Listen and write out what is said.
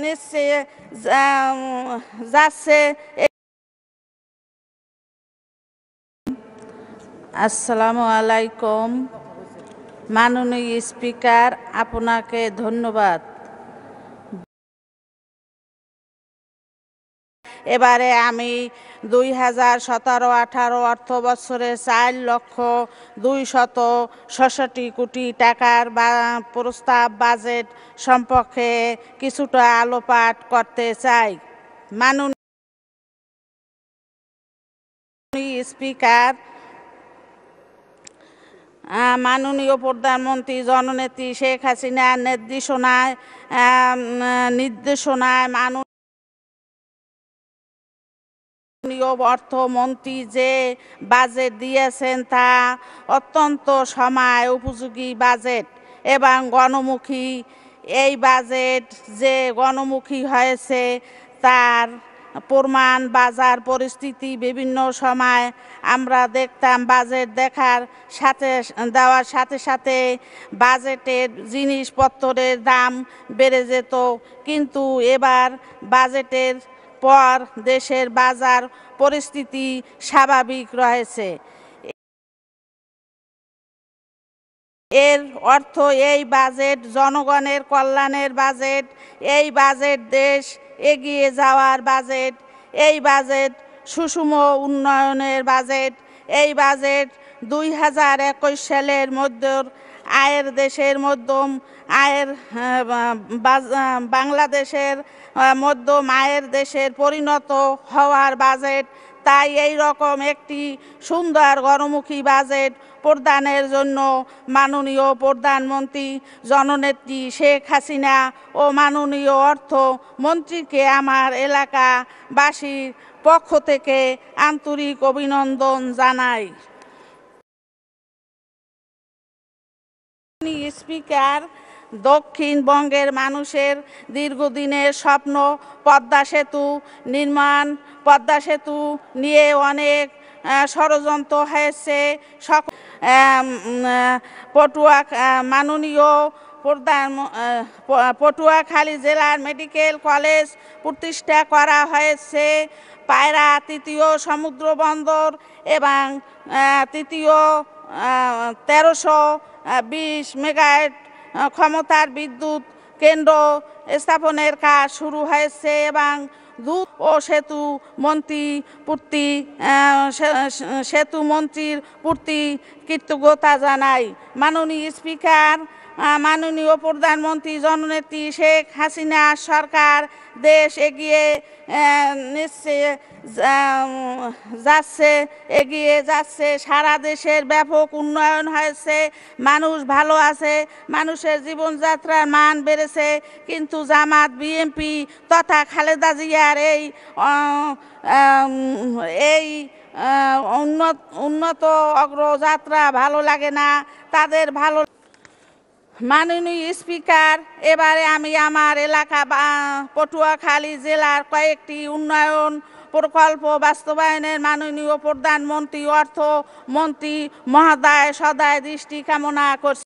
নিচ্ছে যাচ্ছে। আসসালামু আলাইকুম। মাননীয় স্পিকার, আপনাকে ধন্যবাদ। এবারে আমি 2017-18 অর্থ বছরে 4,266 কোটি টাকার প্রস্তাব বাজেট সম্পর্কে কিছুটা আলোকপাত করতে চাই। মাননীয় স্পিকার, মাননীয় প্রধানমন্ত্রী জননেত্রী শেখ হাসিনার নির্দেশনায় মাননীয় অর্থমন্ত্রী যে বাজেট দিয়েছেন তা অত্যন্ত সময় উপযোগী বাজেট এবং গণমুখী। এই বাজেট যে গণমুখী হয়েছে তার প্রমাণ বাজার পরিস্থিতি বিভিন্ন সময় আমরা দেখতাম বাজেট দেওয়ার সাথে সাথে বাজেটের জিনিসপত্রের দাম বেড়ে যেত, কিন্তু এবার বাজেটের পর দেশের বাজার পরিস্থিতি স্বাভাবিক রয়েছে। এর অর্থ এই বাজেট জনগণের কল্যাণের বাজেট, এই বাজেট দেশ এগিয়ে যাওয়ার বাজেট, এই বাজেট সুষম উন্নয়নের বাজেট, এই বাজেট 2021 সালের দেশের মধ্যম আয়ের বাংলাদেশের মধ্যম আয়ের দেশের পরিণত হওয়ার বাজেট। তাই এই রকম একটি সুন্দর গণমুখী বাজেট প্রদানের জন্য মাননীয় প্রধানমন্ত্রী জননেত্রী শেখ হাসিনা ও মাননীয় অর্থমন্ত্রীকে আমার এলাকাবাসীর পক্ষ থেকে আন্তরিক অভিনন্দন জানাই। স্পিকার, দক্ষিণবঙ্গের মানুষের দীর্ঘদিনের স্বপ্ন পদ্মা সেতু নির্মাণ। পদ্মা সেতু নিয়ে অনেক ষড়যন্ত্র হয়েছে। মাননীয় পটুয়াখালী জেলার মেডিকেল কলেজ প্রতিষ্ঠা করা হয়েছে। পায়রা তৃতীয় সমুদ্র বন্দর এবং তৃতীয় 1320 মেগাওয়াট ক্ষমতার বিদ্যুৎ কেন্দ্র স্থাপনের কাজ শুরু হয়েছে এবং দ্রুত ও সেতু মন্ত্রীর প্রতি কৃতজ্ঞতা জানাই। মাননীয় স্পিকার, মাননীয় প্রধানমন্ত্রী জননেত্রী শেখ হাসিনা সরকার দেশ এগিয়ে যাচ্ছে। সারা দেশের ব্যাপক উন্নয়ন হয়েছে, মানুষ ভালো আছে, মানুষের জীবনযাত্রার মান বেড়েছে। কিন্তু জামাত, বিএনপি তথা খালেদা জিয়ার এই উন্নত অগ্রযাত্রা ভালো লাগে না, তাদের ভালো। মাননীয় স্পিকার, এবারে আমি আমার এলাকা পটুয়াখালী জেলার কয়েকটি উন্নয়ন প্রকল্প বাস্তবায়নের মাননীয় প্রধানমন্ত্রী অর্থমন্ত্রী মহোদয় সদয় দৃষ্টি কামনা করছি।